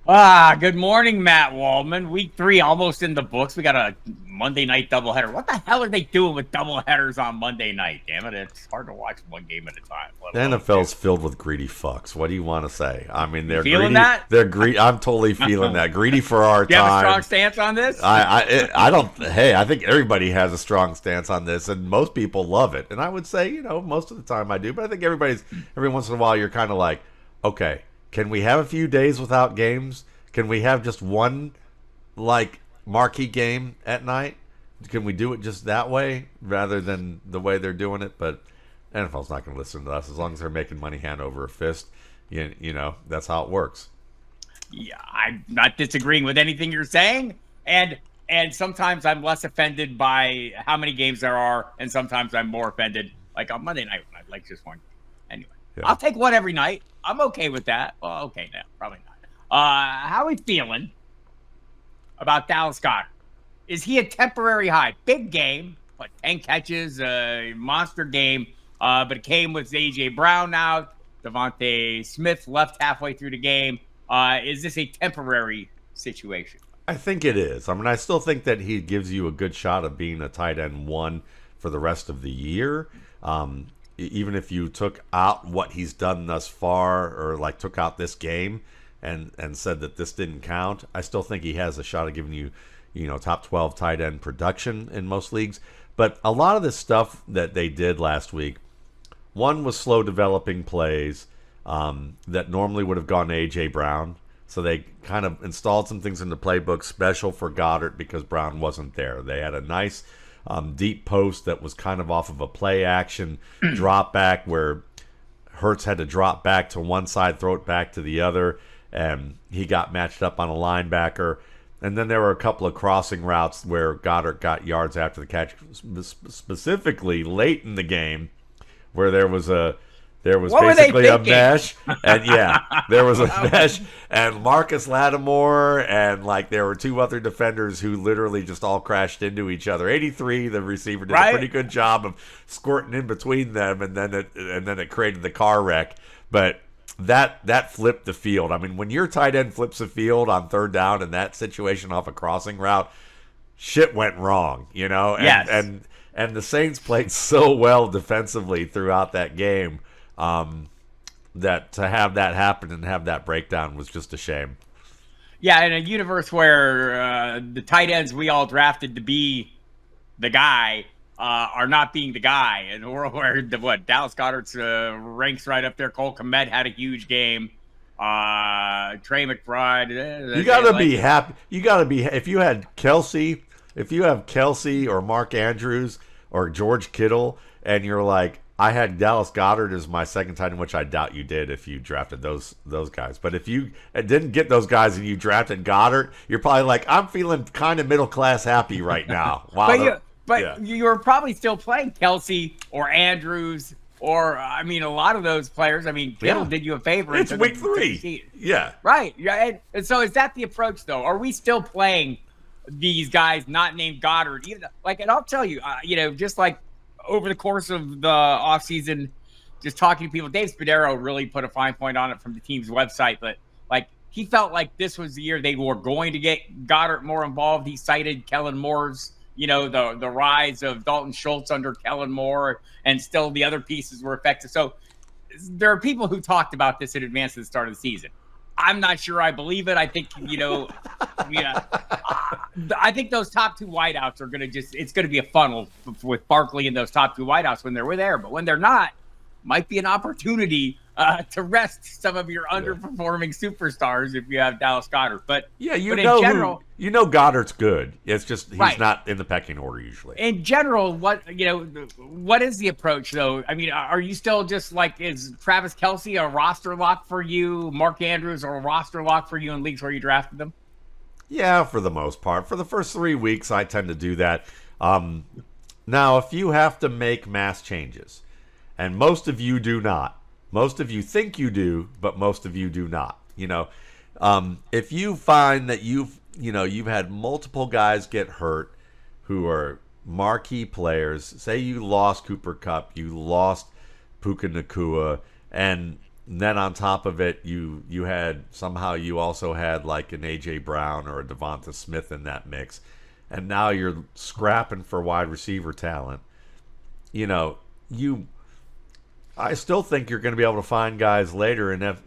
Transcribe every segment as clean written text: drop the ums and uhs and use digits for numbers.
Good morning, Matt Waldman. Week 3 almost in the books. We got a Monday night doubleheader. What the hell are they doing with doubleheaders on Monday night? Damn it, it's hard to watch one game at a time. The Let alone NFL's two. filled with greedy fucks. What do you want to say? I mean, You they're feeling greedy. that? They're greedy. I'm totally feeling Do that. Greedy for our you have a strong time. stance on this? I don't. Hey, I think everybody has a strong stance on this, and most people love it. And I would say, most of the time I do. But I think every once in a while you're kind of like, okay, can we have a few days without games? Can we have just one like marquee game at night? Can we do it just that way rather than the way they're doing it? But NFL's not going to listen to us as long as they're making money hand over fist. That's how it works. Yeah, I'm not disagreeing with anything you're saying. And sometimes I'm less offended by how many games there are, and sometimes I'm more offended. Like on Monday night, I'd like just one. Anyway, Yeah. I'll take one every night. I'm okay with that. Well, okay, now probably not. How are we feeling about Dallas Goedert? Is he a temporary high? Big game, 10 catches, monster game. But it came with A.J. Brown now. Devontae Smith left halfway through the game. Is this a temporary situation? I think it is. I mean, I still think that he gives you a good shot of being a tight end one for the rest of the year. Even if you took out what he's done thus far, or like took out this game and said that this didn't count, I still think he has a shot of giving you, top 12 tight end production in most leagues. But a lot of this stuff that they did last week, one was slow developing plays that normally would have gone to A.J. Brown. So they kind of installed some things in the playbook special for Goedert because Brown wasn't there. They had a nice deep post that was kind of off of a play action drop back where Hurts had to drop back to one side, throw it back to the other, and he got matched up on a linebacker. And then there were a couple of crossing routes where Goedert got yards after the catch, specifically late in the game, where there was What were they basically a thinking? mesh, and there was a mesh, and Marcus Lattimore, and like there were two other defenders who literally just all crashed into each other. 83, the receiver did a Right? pretty good job of squirting in between them, and then it created the car wreck. But that flipped the field. I mean, when your tight end flips the field on third down in that situation off a crossing route, shit went wrong, Yes. And the Saints played so well defensively throughout that game that to have that happen and have that breakdown was just a shame. Yeah, in a universe where the tight ends we all drafted to be the guy are not being the guy, and where Dallas Goedert's ranks right up there. Cole Kmet had a huge game. Trey McBride. You got to be happy. You got to be if you have Kelsey or Mark Andrews or George Kittle, and you're like, I had Dallas Goedert as my second tight end, which I doubt you did if you drafted those guys. But if you didn't get those guys and you drafted Goedert, you're probably like, I'm feeling kind of middle class happy right now. Wow. But you were probably still playing Kelsey or Andrews or a lot of those players. I mean, Kittle did you a favor. It's week 3. Yeah. Right. Yeah. And so is that the approach though? Are we still playing these guys not named Goedert? Even and I'll tell you, just like over the course of the offseason, just talking to people, Dave Spadaro really put a fine point on it from the team's website. But he felt like this was the year they were going to get Goedert more involved. He cited Kellen Moore's, the rise of Dalton Schultz under Kellen Moore, and still the other pieces were effective. So there are people who talked about this in advance of the start of the season. I'm not sure I believe it. I think, I think those top two wideouts are going to it's going to be a funnel with Barkley and those top two wideouts when they're there. But when they're not, might be an opportunity to rest some of your underperforming superstars if you have Dallas Goedert. But in in general, Goddard's good. It's just he's Right. not in the pecking order usually. in general, what is the approach though? I mean, are you still just is Travis Kelce a roster lock for you? Mark Andrews or a roster lock for you in leagues where you drafted them? Yeah, for the most part. For the first 3 weeks, I tend to do that. Now, if you have to make mass changes, and most of you do not, most of you think you do, but most of you do not. If you find that you've had multiple guys get hurt who are marquee players, say you lost Cooper Kupp, you lost Puka Nakua, and And then on top of it, you also had like an AJ Brown or a Devonta Smith in that mix, and now you're scrapping for wide receiver talent. I still think you're going to be able to find guys later, and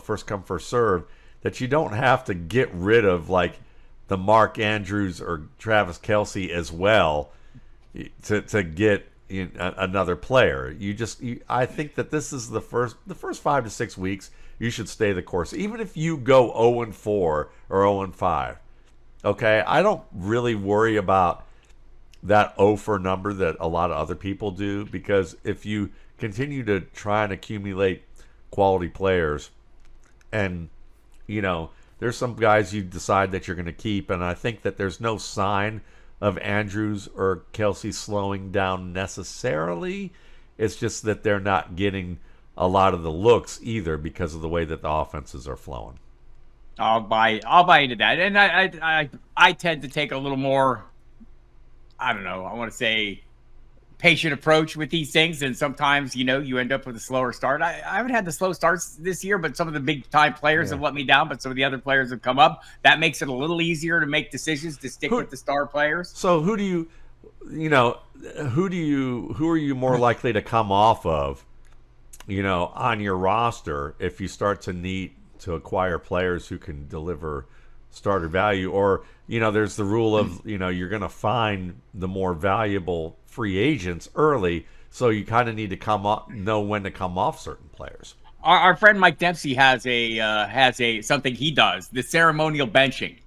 first come first serve, that you don't have to get rid of like the Mark Andrews or Travis Kelce as well to get another player. I think that this is the first 5 to 6 weeks you should stay the course, even if you go 0-4 or 0-5. Okay, I don't really worry about that 0 number that a lot of other people do, because if you continue to try and accumulate quality players, and there's some guys you decide that you're going to keep, and I think that there's no sign of Andrews or Kelce slowing down necessarily. It's just that they're not getting a lot of the looks either because of the way that the offenses are flowing. I'll buy into that, and I tend to take a little more, I don't know, I want to say patient approach with these things, and sometimes you end up with a slower start. I haven't had the slow starts this year, but some of the big time players have let me down, but some of the other players have come up. That makes it a little easier to make decisions to stick with the star players. So who are you more likely to come off of on your roster if you start to need to acquire players who can deliver starter value? Or there's the rule of you're going to find the more valuable free agents early, so you kind of need to know when to come off certain players. Our friend Mike Dempsey has something he does, the ceremonial benching.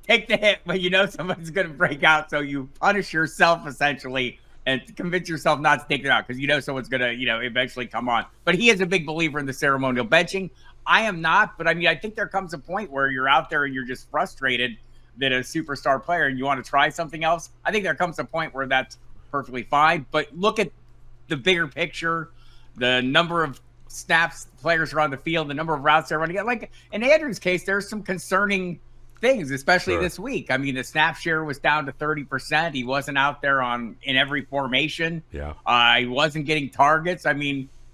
Take the hit when somebody's going to break out, so you punish yourself essentially and convince yourself not to take it out, because someone's going to eventually come on. But he is a big believer in the ceremonial benching. I am not, but I think there comes a point where you're out there and you're just frustrated that a superstar player and you want to try something else. I think there comes a point where that's perfectly fine. But look at the bigger picture, the number of snaps players are on the field, the number of routes they're running. Like in Andrews' case, there's some concerning things, especially this week. The snap share was down to 30%. He wasn't out there in every formation. Yeah. He wasn't getting targets.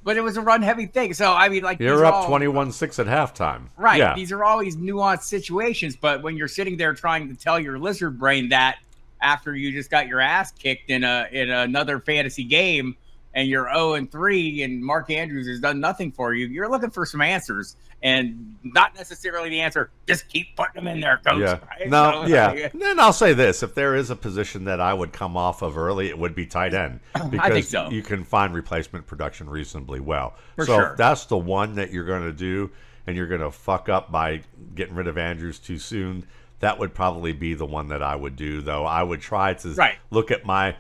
But it was a run-heavy thing. So, you're up 21-6 at halftime. Right. Yeah. These are always nuanced situations. But when you're sitting there trying to tell your lizard brain that after you just got your ass kicked in another fantasy game and you're 0-3 and Mark Andrews has done nothing for you, you're looking for some answers. And not necessarily the answer, just keep putting them in there, coach. Yeah. Right? No, yeah. Then I'll say this. If there is a position that I would come off of early, it would be tight end. Because I think so. You can find replacement production reasonably well. For sure. If that's the one that you're going to do, and you're going to fuck up by getting rid of Andrews too soon, that would probably be the one that I would do, though. I would try to look at my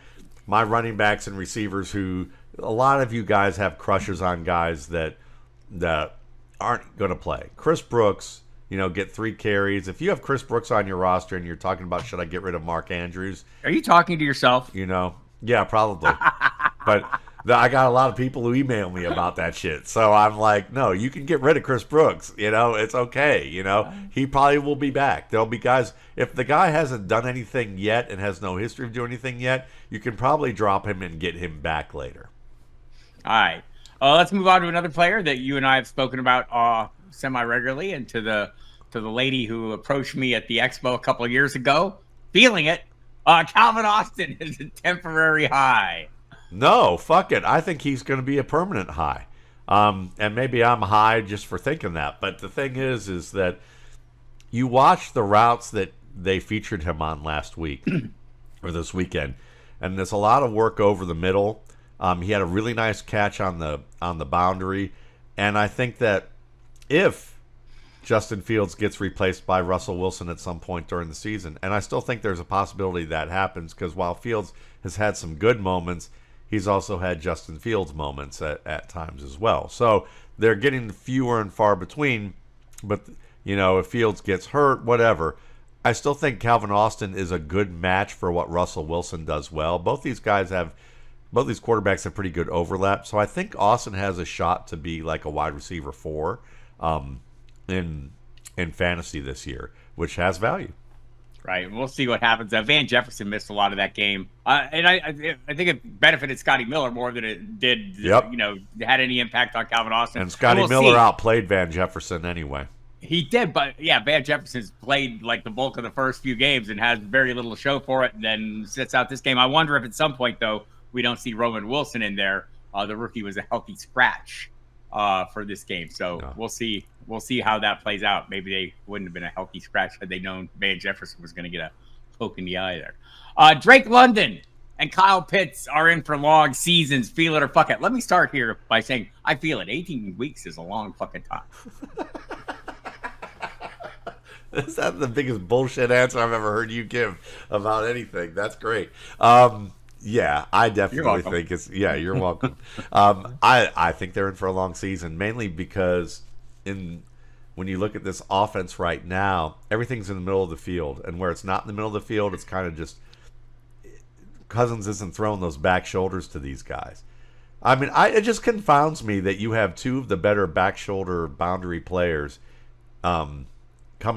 running backs and receivers who a lot of you guys have crushes on guys that aren't going to play. Chris Brooks, get 3 carries. If you have Chris Brooks on your roster and you're talking about should I get rid of Mark Andrews? Are you talking to yourself? Yeah, probably. But I got a lot of people who email me about that shit. So I'm like, no, you can get rid of Chris Brooks. It's okay. He probably will be back. There'll be guys. If the guy hasn't done anything yet and has no history of doing anything yet, you can probably drop him and get him back later. All right. Let's move on to another player that you and I have spoken about semi-regularly, and to the lady who approached me at the Expo a couple of years ago, feeling it. Calvin Austin is a temporary high. No, fuck it. I think he's going to be a permanent high. And maybe I'm high just for thinking that. But the thing is that you watch the routes that they featured him on last week or this weekend, and there's a lot of work over the middle. He had a really nice catch on the boundary, and I think that if Justin Fields gets replaced by Russell Wilson at some point during the season, and I still think there's a possibility that happens, because while Fields has had some good moments, he's also had Justin Fields moments at times as well. So they're getting fewer and far between, but if Fields gets hurt, whatever, I still think Calvin Austin is a good match for what Russell Wilson does well. Both these quarterbacks have pretty good overlap, so I think Austin has a shot to be like a wide receiver 4 in fantasy this year, which has value. Right. We'll see what happens. Van Jefferson missed a lot of that game. And I think it benefited Scotty Miller more than it did, Yep. had any impact on Calvin Austin. And Scotty we'll Miller see. outplayed Van Jefferson anyway. He did, but yeah, Van Jefferson's played like the bulk of the first few games and has very little to show for it, and then sits out this game. I wonder if at some point, though, we don't see Roman Wilson in there. The rookie was a healthy scratch for this game. So we'll see. We'll see how that plays out. Maybe they wouldn't have been a healthy scratch had they known Van Jefferson was going to get a poke in the eye there. Drake London and Kyle Pitts are in for long seasons. Feel it or fuck it. Let me start here by saying I feel it. 18 weeks is a long fucking time. Is that the biggest bullshit answer I've ever heard you give about anything? That's great. Yeah, I definitely think it's. Yeah, you're welcome. I think they're in for a long season, mainly because when you look at this offense right now, everything's in the middle of the field, and where it's not in the middle of the field, it's kind of just Cousins isn't throwing those back shoulders to these guys. I mean, it just confounds me that you have two of the better back shoulder boundary players coming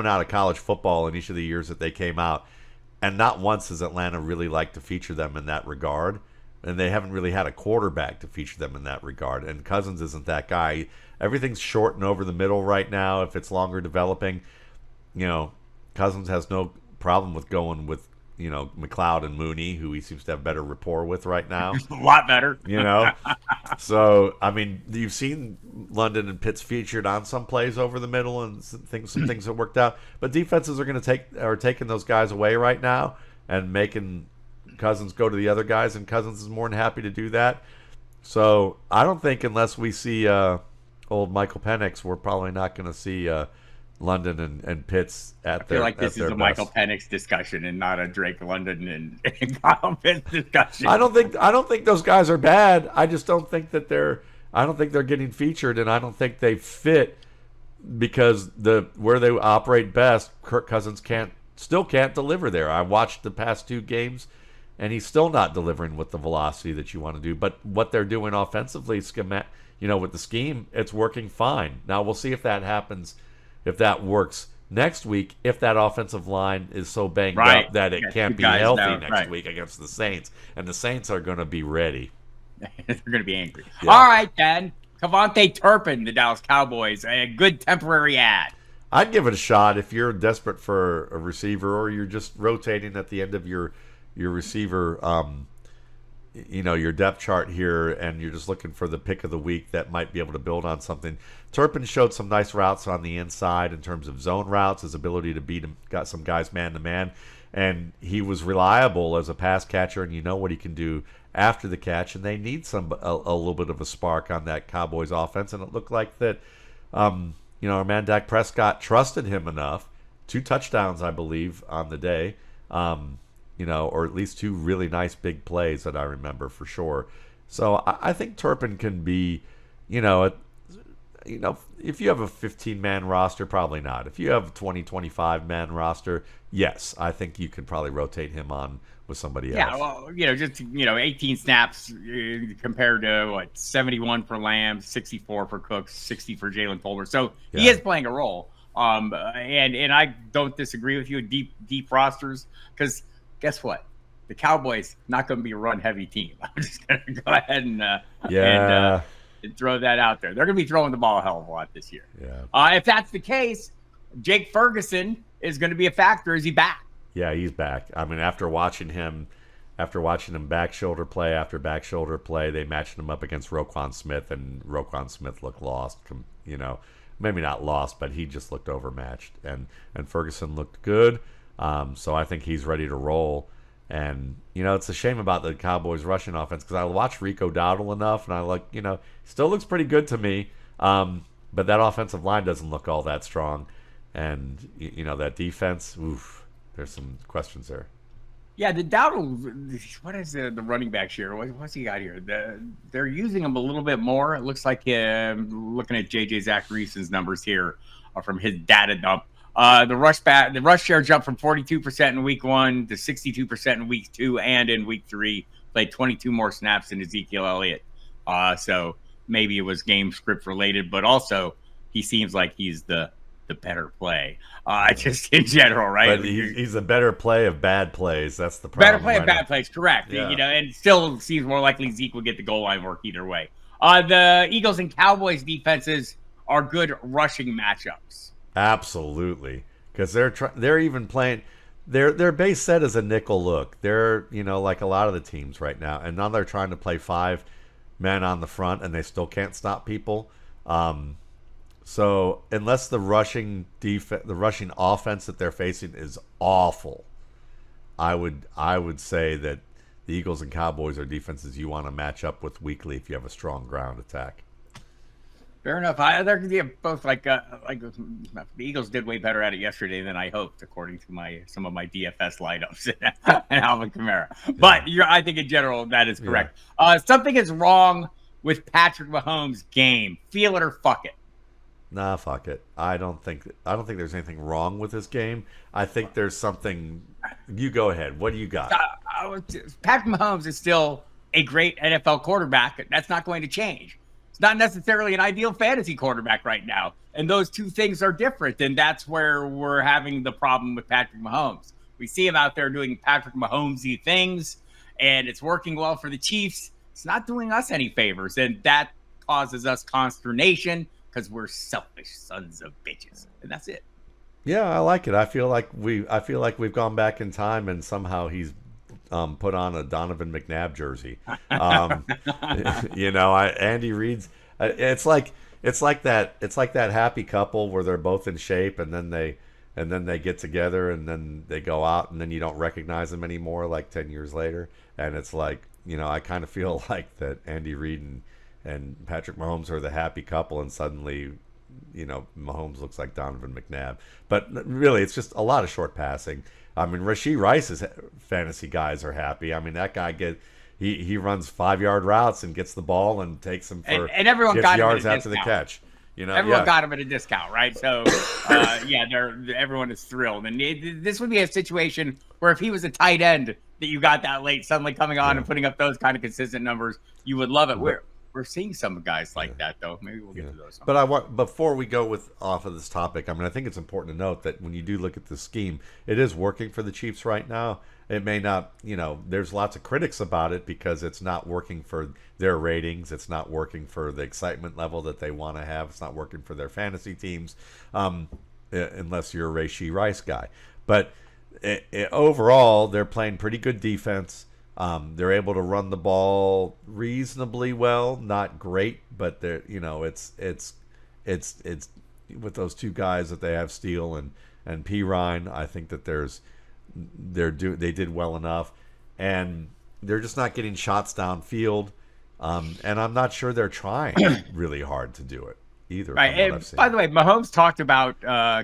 out of college football in each of the years that they came out, and not once has Atlanta really liked to feature them in that regard, and they haven't really had a quarterback to feature them in that regard, and Cousins isn't that guy. Everything's short and over the middle right now. If it's longer developing, Cousins has no problem with going with McLeod and Mooney, who he seems to have better rapport with right now. A lot better. So, I mean, you've seen London and Pitts featured on some plays over the middle and some things that worked out. But defenses are taking those guys away right now and making Cousins go to the other guys, and Cousins is more than happy to do that. So, I don't think unless we see old Michael Penix, we're probably not going to see London and Pitts at their best. I feel like this is a Michael Penix discussion and not a Drake London and Kyle Pitts discussion. I don't think those guys are bad. I just don't think that I don't think they're getting featured, and I don't think they fit because where they operate best, Kirk Cousins still can't deliver there. I watched the past two games, and he's still not delivering with the velocity that you want to do. But what they're doing offensively, with the scheme, it's working fine. Now we'll see if that happens. If that works next week, if that offensive line is so banged up that it can't be healthy next week against the Saints, and the Saints are going to be ready. They're going to be angry. Yeah. All right, then. Kavontae Turpin, the Dallas Cowboys, a good temporary ad. I'd give it a shot if you're desperate for a receiver or you're just rotating at the end of your receiver your depth chart here, and you're just looking for the pick of the week that might be able to build on something. Turpin showed some nice routes on the inside in terms of zone routes, his ability to beat him, got some guys man-to-man, and he was reliable as a pass catcher, and you know what he can do after the catch, and they need a little bit of a spark on that Cowboys offense, and it looked like that, our man Dak Prescott trusted him enough, 2 touchdowns, I believe, on the day, or at least 2 really nice big plays that I remember for sure. So I think Turpin can be, if you have a 15-man roster, probably not. If you have a 20, 25-man roster, yes, I think you can probably rotate him on with somebody else. Yeah, well, 18 snaps compared to 71 for Lamb, 64 for Cooks, 60 for Jalen Tolbert. So he is playing a role. And I don't disagree with you with deep rosters, because guess what? The Cowboys not going to be a run-heavy team. I'm just going to go ahead and throw that out there. They're going to be throwing the ball a hell of a lot this year. Yeah. If that's the case, Jake Ferguson is going to be a factor. Is he back? Yeah, he's back. I mean, after watching him back shoulder play after back shoulder play, they matched him up against Roquan Smith, and Roquan Smith looked lost. Maybe not lost, but he just looked overmatched. And Ferguson looked good. So I think he's ready to roll. And, it's a shame about the Cowboys rushing offense, because I watch Rico Dowdle enough, and still looks pretty good to me. But that offensive line doesn't look all that strong. And, that defense, there's some questions there. Yeah, the Dowdle, what is the running back here? What's he got here? They're using him a little bit more. It looks like looking at J.J. Zacharyason's numbers here from his data dump. The rush share jumped from 42% in week 1 to 62% in week 2 and in week 3. Played 22 more snaps than Ezekiel Elliott. So maybe it was game script related, but also he seems like he's the the better play. Just in general, right? But he's a better play of bad plays. That's the Better problem. play of bad plays, correct. Yeah. And still seems more likely Zeke will get the goal line work either way. The Eagles and Cowboys defenses are good rushing matchups. Absolutely, because they're even playing. Their base set is a nickel look. They're like a lot of the teams right now, and now they're trying to play 5 men on the front, and they still can't stop people. So unless the rushing offense that they're facing is awful, I would say that the Eagles and Cowboys are defenses you want to match up with weekly if you have a strong ground attack. Fair enough. They're both like the Eagles did way better at it yesterday than I hoped, according to some of my DFS lineups and Alvin Kamara. But I think in general that is correct. Yeah. Something is wrong with Patrick Mahomes' game. Feel it or fuck it. Nah, fuck it. I don't think there's anything wrong with his game. I think there's something. You go ahead. What do you got? Patrick Mahomes is still a great NFL quarterback. That's not going to change. It's not necessarily an ideal fantasy quarterback right now. And those two things are different. And that's where we're having the problem with Patrick Mahomes. We see him out there doing Patrick Mahomes-y things, and it's working well for the Chiefs. It's not doing us any favors. And that causes us consternation because we're selfish sons of bitches. And that's it. Yeah, I like it. I feel like we've gone back in time and somehow he's put on a Donovan McNabb jersey. Andy Reid's. It's like that happy couple where they're both in shape, and then they get together, and then they go out, and then you don't recognize them anymore, like 10 years later. And it's like, I kind of feel like that Andy Reid and Patrick Mahomes are the happy couple, and suddenly, Mahomes looks like Donovan McNabb. But really, it's just a lot of short passing. I mean, Rachaad Rice's fantasy guys are happy. I mean, that guy he runs 5-yard routes and gets the ball and takes them for and everyone got yards him at a after the discount. catch. Everyone got him at a discount, right? So, everyone is thrilled. And this would be a situation where if he was a tight end that you got that late, suddenly coming on and putting up those kind of consistent numbers, you would love it. We're seeing some guys like that, though. Maybe we'll get to those. But before we go off of this topic, I mean, I think it's important to note that when you do look at the scheme, it is working for the Chiefs right now. It may not, there's lots of critics about it because it's not working for their ratings. It's not working for the excitement level that they want to have. It's not working for their fantasy teams, unless you're a Rachaad Rice guy. But overall, they're playing pretty good defense. They're able to run the ball reasonably well, not great, but they're it's with those two guys that they have, Steele and Pirine. I think that they did well enough, and they're just not getting shots downfield, and I'm not sure they're trying really hard to do it either. Right. And by the way, Mahomes talked about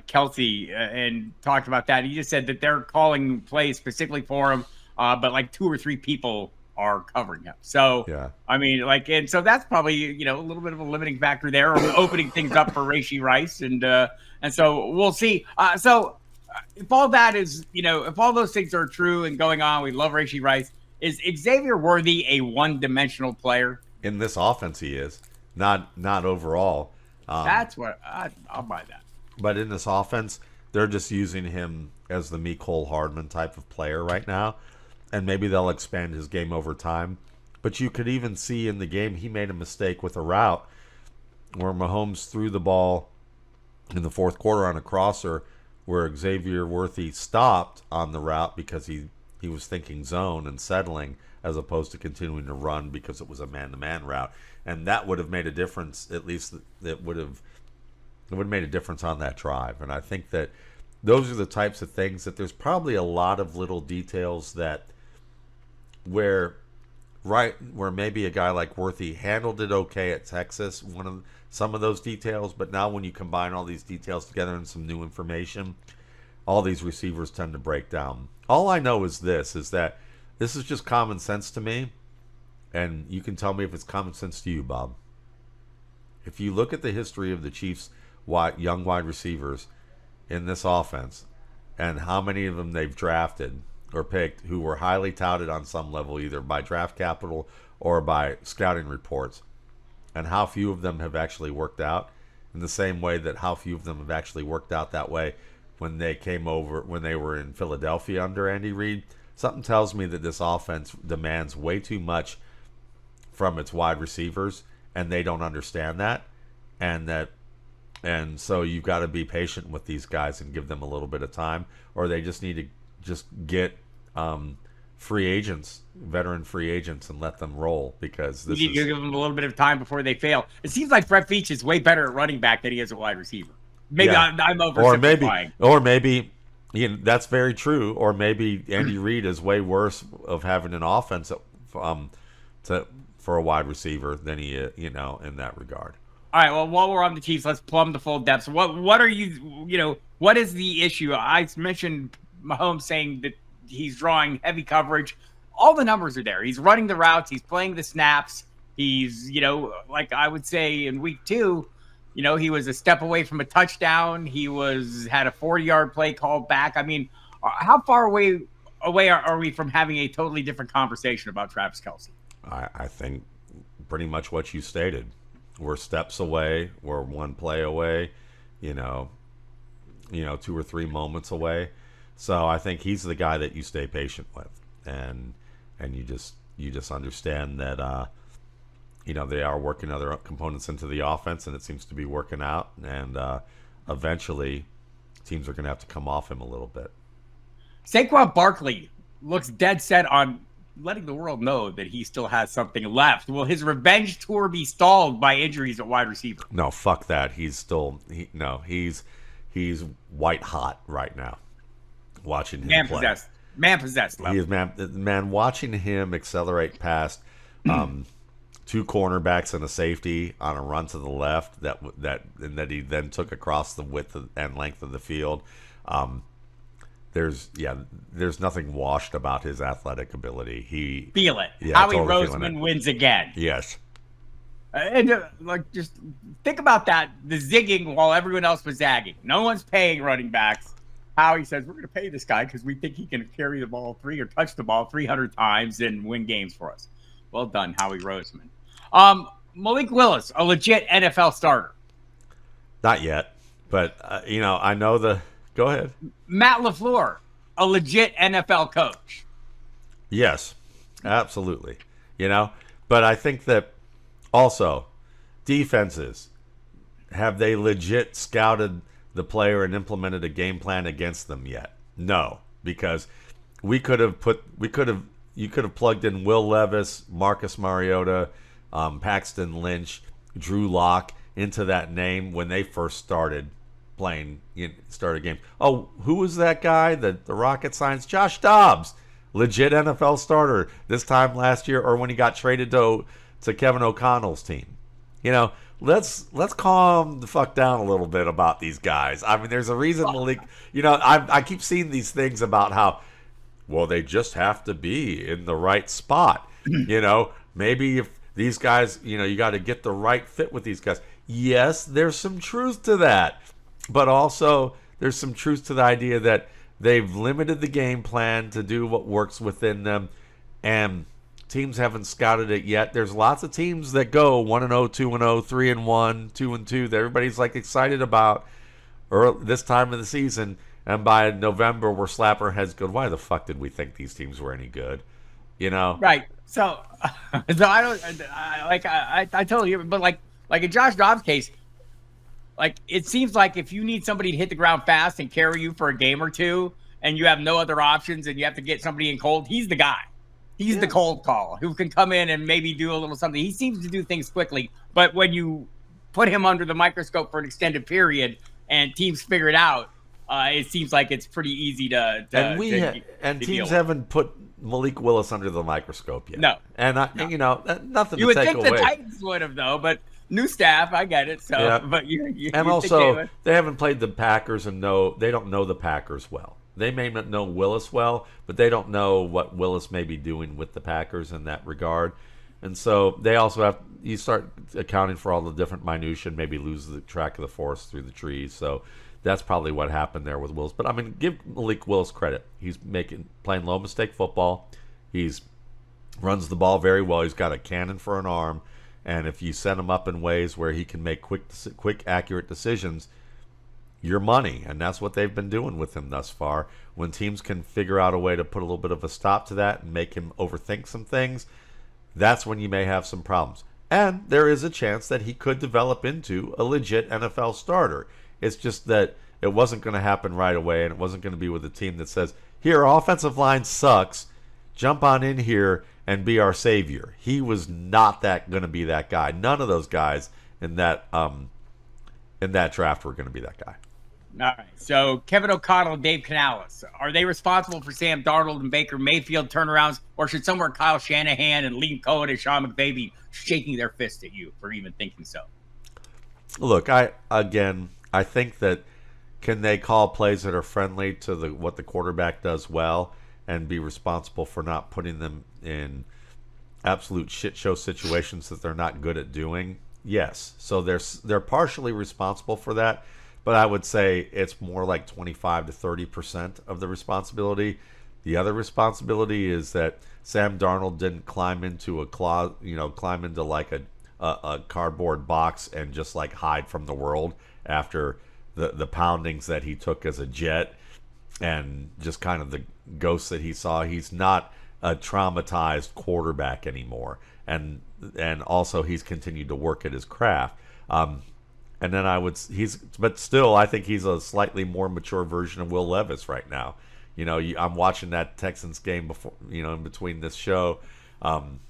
Kelsey and talked about that. He just said that they're calling plays specifically for him. But like 2 or 3 people are covering him. So, I mean, and so that's probably, a little bit of a limiting factor there, or opening things up for Rachaad Rice. And so we'll see. So if all that is, if all those things are true and going on, we love Rachaad Rice. Is Xavier Worthy a one-dimensional player? In this offense, he is. Not overall. That's what I'll buy that. But in this offense, they're just using him as the Mecole Hardman type of player right now. And maybe they'll expand his game over time. But you could even see in the game he made a mistake with a route where Mahomes threw the ball in the fourth quarter on a crosser where Xavier Worthy stopped on the route because he was thinking zone and settling as opposed to continuing to run because it was a man-to-man route. And that would have made a difference. At least it would have made a difference on that drive. And I think that those are the types of things that there's probably a lot of little details that where maybe a guy like Worthy handled it okay at Texas, some of those details, but now when you combine all these details together and some new information, all these receivers tend to break down. All I know is that this is just common sense to me, and you can tell me if it's common sense to you, Bob. If you look at the history of the Chiefs' young wide receivers in this offense and how many of them they've drafted or picked who were highly touted on some level, either by draft capital or by scouting reports, and how few of them have actually worked out, in the same way that how few of them have actually worked out that way when they were in Philadelphia under Andy Reid. Something tells me that this offense demands way too much from its wide receivers, and they don't understand that. And so you've got to be patient with these guys and give them a little bit of time, or they just need to just get free agents, veteran free agents, and let them roll, because you need to give them a little bit of time before they fail. It seems like Brett Veach is way better at running back than he is a wide receiver. Maybe I'm oversimplifying. Or maybe that's very true. Or maybe Andy Reid is way worse of having an offense for a wide receiver than he in that regard. All right. Well, while we're on the Chiefs, let's plumb the full depths. What are you what is the issue? I mentioned Mahomes saying that he's drawing heavy coverage. All the numbers are there. He's running the routes. He's playing the snaps. He's, like I would say in week 2, he was a step away from a touchdown. He had a 40-yard play called back. I mean, how far away are we from having a totally different conversation about Travis Kelce? I think pretty much what you stated. We're steps away. We're one play away. 2 or 3 moments away. So I think he's the guy that you stay patient with, and you just understand that they are working other components into the offense, and it seems to be working out. And eventually, teams are going to have to come off him a little bit. Saquon Barkley looks dead set on letting the world know that he still has something left. Will his revenge tour be stalled by injuries at wide receiver? No, fuck that. He's white hot right now. Watching him play. Man possessed. He is man. Watching him accelerate past 2 cornerbacks and a safety on a run to the left that he then took across the width and length of the field. There's nothing washed about his athletic ability. Feel it. Yeah, Howie totally Roseman wins again. Yes. And just think about that. The zigging while everyone else was zagging. No one's paying running backs. Howie says, we're going to pay this guy because we think he can carry the ball or touch the ball 300 times and win games for us. Well done, Howie Roseman. Malik Willis, a legit NFL starter. Not yet, but I know the. Go ahead. Matt LaFleur, a legit NFL coach. Yes, absolutely. But I think that also defenses, have they legit scouted the player and implemented a game plan against them yet? No, because you could have plugged in Will Levis, Marcus Mariota, Paxton Lynch, Drew Lock into that name when they first started games. Oh, who was that guy? The rocket science? Josh Dobbs, legit NFL starter this time last year, or when he got traded to Kevin O'Connell's team. Let's calm the fuck down a little bit about these guys. I mean, there's a reason Malik. I keep seeing these things about how, well, they just have to be in the right spot. Maybe if these guys, you got to get the right fit with these guys. Yes, there's some truth to that. But also, there's some truth to the idea that they've limited the game plan to do what works within them, and teams haven't scouted it yet. There's lots of teams that go 1-0, 2-0, 3-1, 2-2 that everybody's excited about this time of the season, and by November we're slapping our heads going, why the fuck did we think these teams were any good? Right. So I totally hear, but like in Josh Dobbs' case, it seems like if you need somebody to hit the ground fast and carry you for a game or two, and you have no other options, and you have to get somebody in cold, he's the guy. He's the cold call who can come in and maybe do a little something. He seems to do things quickly, but when you put him under the microscope for an extended period and teams figure it out, it seems like it's pretty easy to teams haven't put Malik Willis under the microscope yet. No, and nothing you to would take away. think the Titans would have though, but new staff, I get it. So, yeah. But they haven't played the Packers and they don't know the Packers well. They may not know Willis well, but they don't know what Willis may be doing with the Packers in that regard. And so they also you start accounting for all the different minutiae, maybe lose the track of the forest through the trees. So that's probably what happened there with Willis. But I mean, give Malik Willis credit. He's playing low mistake football. He's runs the ball very well. He's got a cannon for an arm. And if you set him up in ways where he can make quick, accurate decisions, your money. And that's what they've been doing with him thus far. When teams can figure out a way to put a little bit of a stop to that and make him overthink some things, that's when you may have some problems. And there is a chance that he could develop into a legit NFL starter. It's just that it wasn't going to happen right away, and it wasn't going to be with a team that says, here, our offensive line sucks. Jump on in here and be our savior. He was not going to be that guy. None of those guys in that draft were going to be that guy. All right. So Kevin O'Connell and Dave Canales, are they responsible for Sam Darnold and Baker Mayfield turnarounds, or should somewhere Kyle Shanahan and Liam Cohen and Sean McVay be shaking their fist at you for even thinking so? Look, I think that can they call plays that are friendly to what the quarterback does well and be responsible for not putting them in absolute shit show situations that they're not good at doing? Yes. So they're partially responsible for that. But I would say it's more like 25 to 30% of the responsibility. The other responsibility is that Sam Darnold didn't climb into like a cardboard box and just like hide from the world after the poundings that he took as a Jet and just kind of the ghosts that he saw. He's not a traumatized quarterback anymore. And also he's continued to work at his craft. And then but still, I think he's a slightly more mature version of Will Levis right now. I'm watching that Texans game before, in between this show, and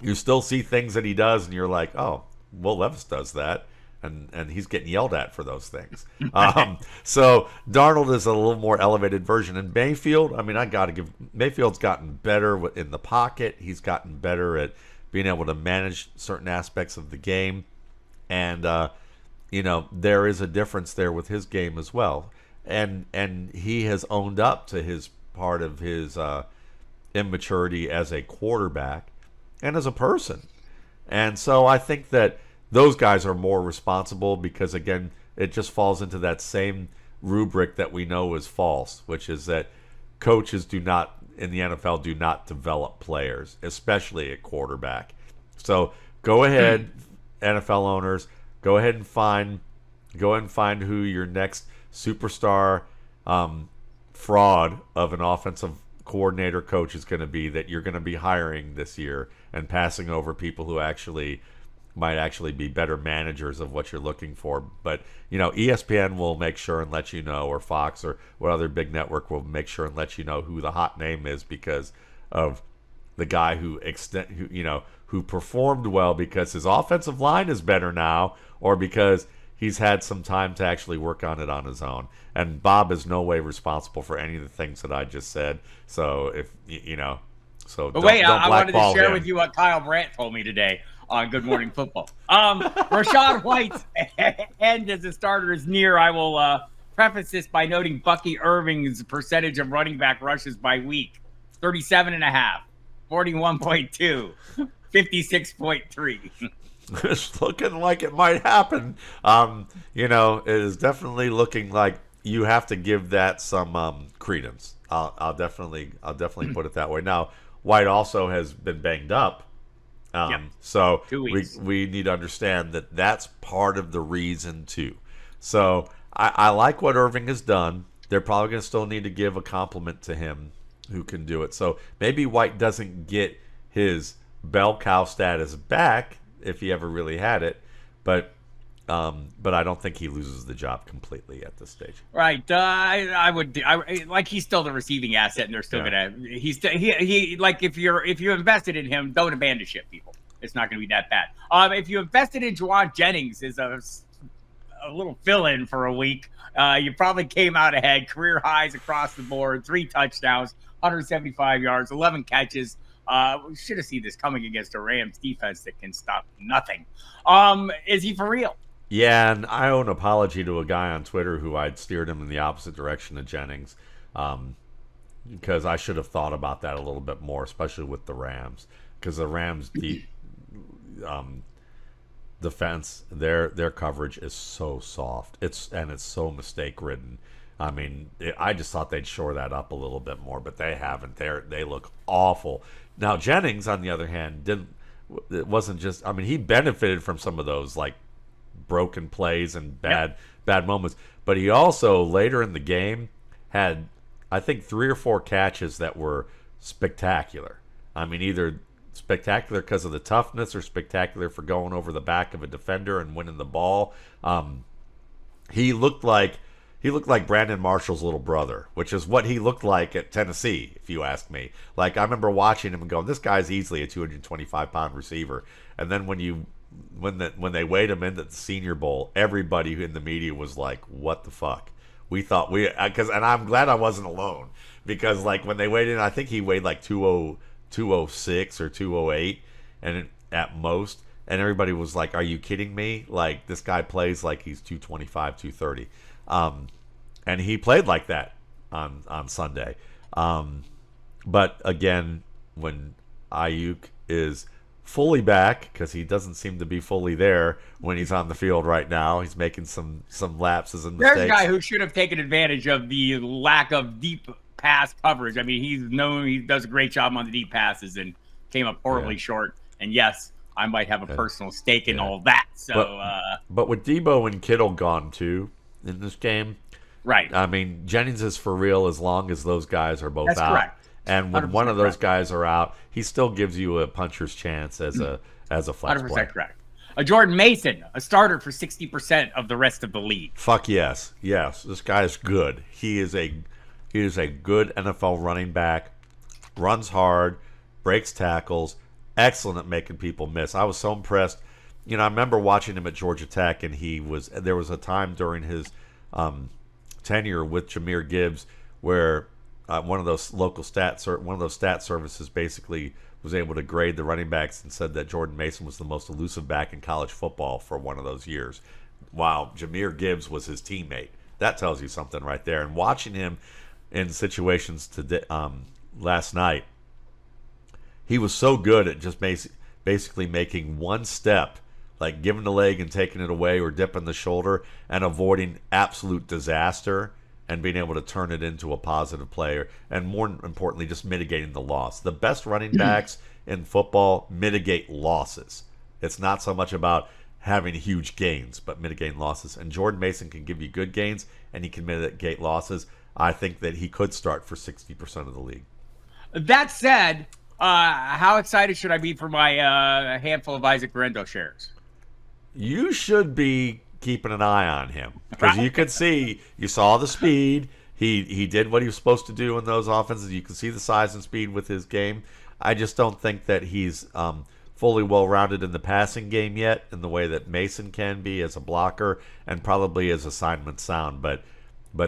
you still see things that he does, and you're like, oh, Will Levis does that, and he's getting yelled at for those things. So Darnold is a little more elevated version, and Mayfield. I mean, Mayfield's gotten better in the pocket. He's gotten better at being able to manage certain aspects of the game. And, there is a difference there with his game as well. And he has owned up to his part of his immaturity as a quarterback and as a person. And so I think that those guys are more responsible because, again, it just falls into that same rubric that we know is false, which is that coaches in the NFL do not develop players, especially at quarterback. So go ahead, NFL owners, go ahead and find who your next superstar fraud of an offensive coordinator coach is going to be that you're going to be hiring this year and passing over people who might actually be better managers of what you're looking for. But, ESPN will make sure and let you know, or Fox or what other big network will make sure and let you know who the hot name is because of the guy who performed well because his offensive line is better now or because he's had some time to actually work on it on his own. And Bob is no way responsible for any of the things that I just said. So I wanted to share with you what Kyle Brandt told me today on Good Morning Football. Rachaad White's end as a starter is near. I will preface this by noting Bucky Irving's percentage of running back rushes by week: 37.5, 41.2, 56.3. It's looking like it might happen. It is definitely looking like you have to give that some credence. I'll definitely put it that way. Now, White also has been banged up. So we need to understand that that's part of the reason too. So I like what Irving has done. They're probably going to still need to give a compliment to him who can do it. So maybe White doesn't get his bell cow status back if he ever really had it, but I don't think he loses the job completely at this stage. Right. He's still the receiving asset, and they're still gonna. If you invested in him, don't abandon ship, people. It's not gonna be that bad. If you invested in Jauan Jennings as a little fill-in for a week, you probably came out ahead. Career highs across the board: 3 touchdowns, 175 yards, 11 catches. We should have seen this coming against a Rams defense that can stop nothing. Is he for real? Yeah, and I owe an apology to a guy on Twitter who I'd steered him in the opposite direction of Jennings, because I should have thought about that a little bit more, especially with the Rams, because the Rams defense, their coverage is so soft. It's so mistake ridden. I mean, I just thought they'd shore that up a little bit more, but they haven't. They look awful. Now Jennings, on the other hand, didn't. It wasn't just. I mean, he benefited from some of those like broken plays and bad moments, but he also later in the game had, I think, 3 or 4 catches that were spectacular. I mean, either spectacular because of the toughness or spectacular for going over the back of a defender and winning the ball. He looked like Brandon Marshall's little brother, which is what he looked like at Tennessee, if you ask me. Like, I remember watching him and going, this guy's easily a 225-pound receiver. And then when they weighed him into the Senior Bowl, everybody in the media was like, what the fuck? We thought and I'm glad I wasn't alone, because like when they weighed in, I think he weighed like 206 or 208 and at most, and everybody was like, are you kidding me? Like, this guy plays like he's 225, 230. And he played like that on Sunday. But again, when Ayuk is fully back, because he doesn't seem to be fully there when he's on the field right now, he's making some lapses and mistakes. There's a guy who should have taken advantage of the lack of deep pass coverage. I mean, he does a great job on the deep passes and came up horribly short. And yes, I might have a personal stake in all that. So, but with Debo and Kittle gone too in this game, right? I mean, Jennings is for real as long as those guys are both out. Correct. And when one of those guys are out, he still gives you a puncher's chance as a flex 100% player. correct. Jordan Mason, a starter for 60% of the rest of the league. Fuck yes. This guy is good. He is a good NFL running back. Runs hard, breaks tackles, excellent at making people miss. I was so impressed. You know, I remember watching him at Georgia Tech, and there was a time during his tenure with Jahmyr Gibbs where one of those stat services basically was able to grade the running backs and said that Jordan Mason was the most elusive back in college football for one of those years, while Jahmyr Gibbs was his teammate. That tells you something right there. And watching him in situations last night, he was so good at just basically making one step, like giving the leg and taking it away or dipping the shoulder and avoiding absolute disaster and being able to turn it into a positive player, and more importantly, just mitigating the loss. The best running backs in football mitigate losses. It's not so much about having huge gains, but mitigating losses. And Jordan Mason can give you good gains, and he can mitigate losses. I think that he could start for 60% of the league. That said, how excited should I be for my handful of Isaac Guerrero shares? You should be keeping an eye on him, because you could see, you saw the speed. He did what he was supposed to do in those offenses. You can see the size and speed with his game. I just don't think that he's fully well-rounded in the passing game yet, in the way that Mason can be as a blocker and probably as assignment sound. But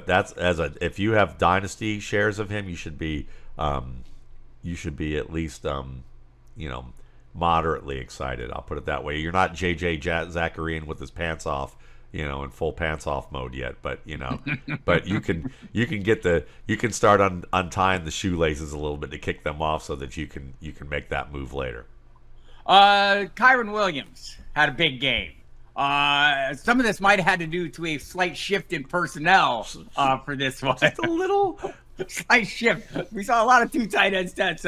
that's if you have dynasty shares of him, you should be at least moderately excited. I'll put it that way. You're not JJ Zacharian with his pants off, in full pants off mode yet, but but you can start untying the shoelaces a little bit to kick them off so that you can make that move later. Kyren Williams had a big game. Some of this might have had to do to a slight shift in personnel for this one. Just a little slight shift. We saw a lot of 2 tight end sets.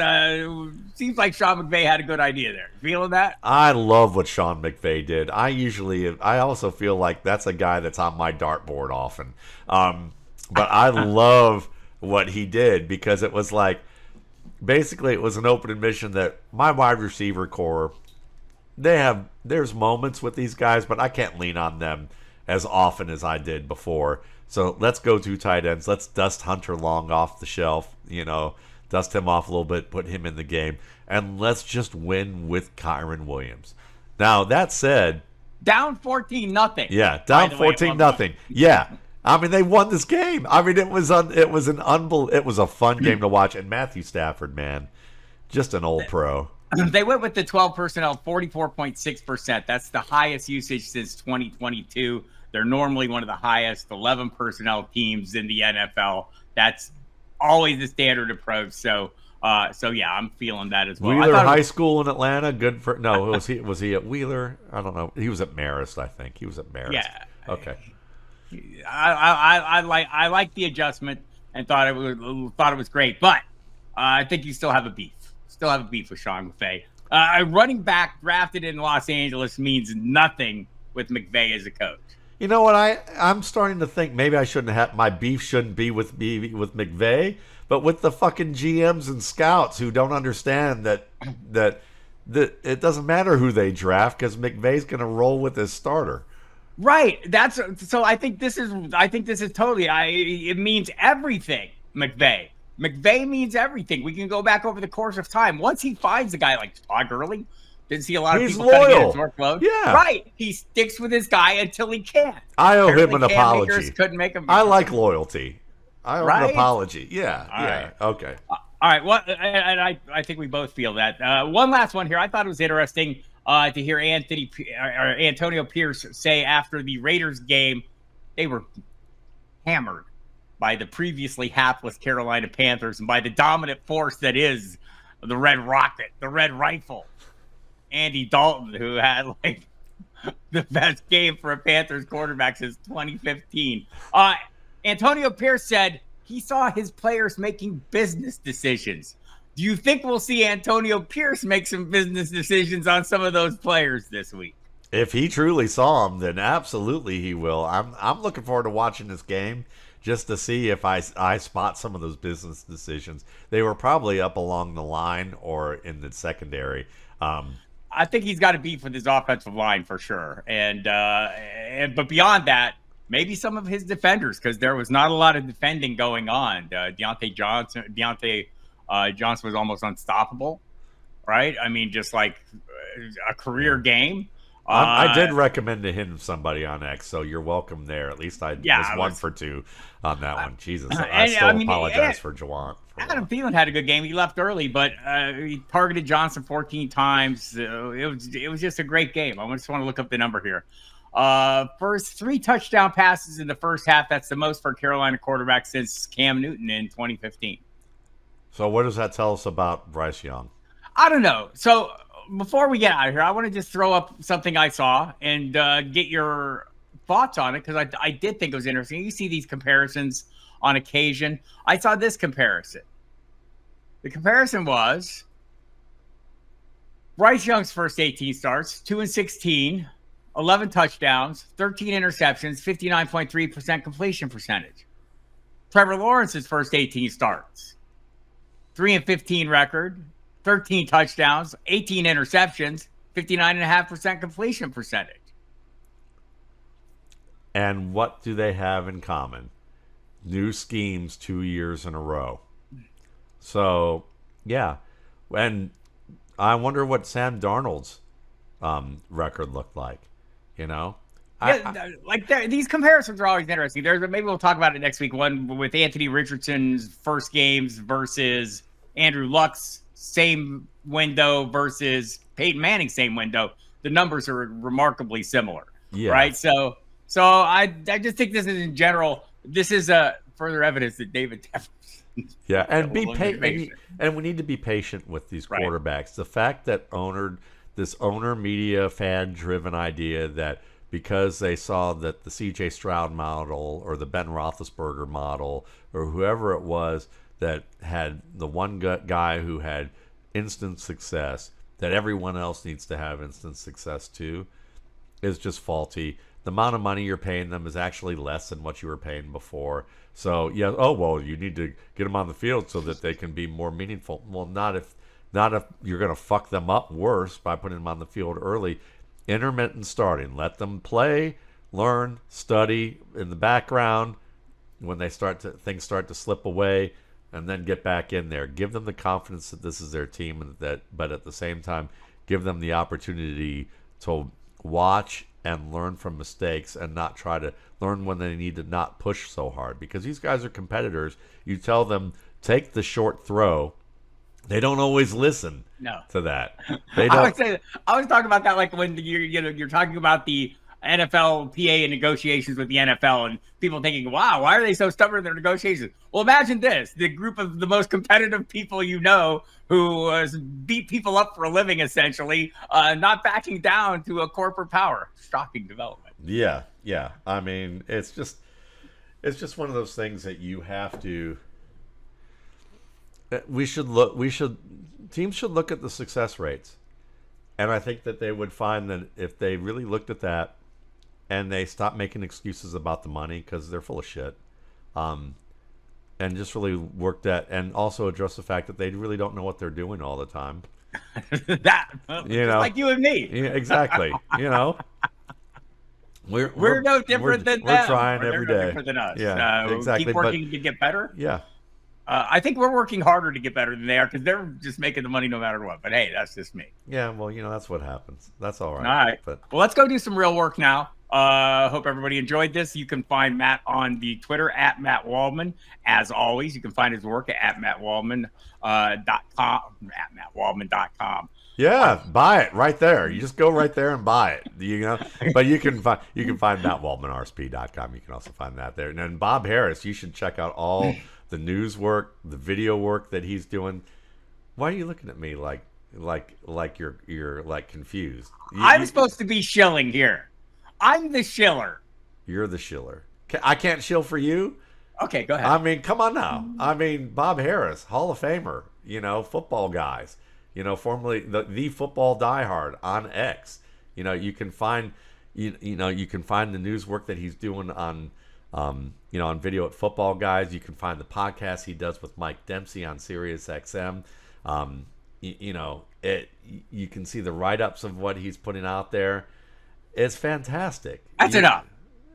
Seems like Sean McVay had a good idea there. Feeling that? I love what Sean McVay did. I also feel like that's a guy that's on my dartboard often. But I love what he did, because it was like, basically it was an open admission that my wide receiver core, there's moments with these guys, but I can't lean on them as often as I did before. So let's go 2 tight ends. Let's dust Hunter Long off the shelf, dust him off a little bit, put him in the game, and let's just win with Kyren Williams. Now, that said, down 14-0. Yeah, down 14-0. Yeah. I mean, they won this game. I mean, it was a fun game to watch. And Matthew Stafford, man, just an old pro. They went with the 12 personnel, 44.6%. That's the highest usage since 2022. They're normally one of the highest 11 personnel teams in the NFL. That's always the standard approach. So yeah, I'm feeling that as well. Wheeler High School in Atlanta. Good for was he at Wheeler? I don't know. He was at Marist, I think. He was at Marist. Yeah. Okay. I like the adjustment and thought it was great, but I think you still have a beef. Still have a beef with Sean McVay. A running back drafted in Los Angeles means nothing with McVay as a coach. You know what? I'm starting to think maybe I shouldn't have my beef shouldn't be with McVay, but with the fucking GMs and scouts who don't understand that it doesn't matter who they draft because McVay's going to roll with his starter. Right. I think this is totally. It means everything. McVay means everything. We can go back over the course of time. Once he finds a guy like Todd Gurley, didn't see a lot of people cutting in his workload. Yeah. Right. He sticks with his guy until he can't. I owe him an apology. Couldn't make him. I like loyalty. I owe an apology. Yeah. All right. Okay. All right. Well, and I think we both feel that. One last one here. I thought it was interesting to hear Antonio Pierce say after the Raiders game, they were hammered by the previously hapless Carolina Panthers and by the dominant force that is the Red Rocket, the Red Rifle, Andy Dalton, who had like the best game for a Panthers quarterback since 2015. Antonio Pierce said he saw his players making business decisions. Do you think we'll see Antonio Pierce make some business decisions on some of those players this week? If he truly saw them, then absolutely he will. I'm looking forward to watching this game just to see if I spot some of those business decisions. They were probably up along the line or in the secondary. I think he's got to beef with his offensive line for sure. But beyond that, maybe some of his defenders, because there was not a lot of defending going on. Deontay Johnson was almost unstoppable, right? I mean, just like a career game. I did recommend to him somebody on X, so you're welcome there. At least I was 1 for 2 on that one. Jesus, I apologize for Jauan. Adam Thielen had a good game. He left early, but he targeted Johnson 14 times. It was just a great game. I just want to look up the number here. First 3 touchdown passes in the first half. That's the most for a Carolina quarterback since Cam Newton in 2015. So what does that tell us about Bryce Young? I don't know. So before we get out of here, I want to just throw up something I saw and get your thoughts on it, because I did think it was interesting. You see these comparisons on occasion. I saw this comparison. The comparison was Bryce Young's first 18 starts, 2-16, 11 touchdowns, 13 interceptions, 59.3% completion percentage. Trevor Lawrence's first 18 starts, 3-15 record, 13 touchdowns, 18 interceptions, 59.5% completion percentage. And what do they have in common? New schemes 2 years in a row. So, yeah. And I wonder what Sam Darnold's record looked like, you know? These comparisons are always interesting. Maybe we'll talk about it next week. One with Anthony Richardson's first games versus Andrew Luck's same window versus Peyton Manning's same window. The numbers are remarkably similar, right? So I just think this is in general. This is further evidence that David Tepper. Yeah, and be patient. And we need to be patient with these quarterbacks. Right. The fact that this owner media fan driven idea that because they saw that the C.J. Stroud model or the Ben Roethlisberger model or whoever it was that had the one guy who had instant success, that everyone else needs to have instant success too, is just faulty. The amount of money you're paying them is actually less than what you were paying before. So, yeah, you need to get them on the field so that they can be more meaningful. Well, not if you're going to fuck them up worse by putting them on the field early. Intermittent starting. Let them play, learn, study in the background. When things start to slip away, and then get back in there. Give them the confidence that this is their team, but at the same time, give them the opportunity to watch and learn from mistakes and not try to learn when they need to not push so hard, because these guys are competitors. You tell them, take the short throw. They don't always listen to that. They don't. I was talking about that like when you're talking about the NFLPA and negotiations with the NFL, and people thinking, wow, why are they so stubborn in their negotiations? Well, imagine this, the group of the most competitive people who beat people up for a living, essentially, not backing down to a corporate power. Shocking development. Yeah. Yeah, I mean, it's just one of those things that you have to. Teams should look at the success rates, and I think that they would find that if they really looked at that, and they stopped making excuses about the money because they're full of shit, and just really worked at, and also address the fact that they really don't know what they're doing all the time. Like you and me. Yeah, exactly. We're no different than them. We're trying every no day. Different than us. Yeah, exactly. Keep working to get better. Yeah. I think we're working harder to get better than they are because they're just making the money no matter what. But hey, that's just me. Yeah, well, that's what happens. That's all right. All right. But well, let's go do some real work now. Hope everybody enjoyed this. You can find Matt on the Twitter at Matt Waldman. As always, you can find his work at mattwaldman.com. At mattwaldman.com. Yeah, buy it right there. You just go right there and buy it. But you can find mattwaldmanrsp.com. You can also find that there. And then Bob Harris, you should check out all the news work, the video work that he's doing. Why are you looking at me like you're like confused? I'm supposed to be shilling here. I'm the shiller. You're the shiller. I can't shill for you? Okay, go ahead. I mean, come on now. I mean, Bob Harris, Hall of Famer, football guys. Formerly the football diehard on X. You can find you can find the news work that he's doing on on Video at Football Guys. You can find the podcast he does with Mike Dempsey on Sirius XM. You can see the write-ups of what he's putting out there. It's fantastic. That's enough.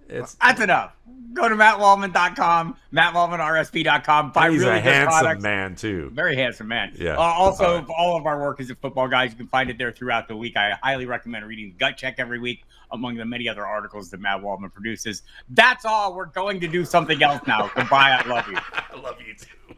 That's enough. Go to mattwaldman.com, mattwaldmanrsp.com. He's really a handsome man, too. Very handsome man. Yeah. Also, all of our work is at Football Guys. You can find it there throughout the week. I highly recommend reading Gut Check every week, among the many other articles that Matt Waldman produces. That's all. We're going to do something else now. Goodbye. I love you. I love you, too.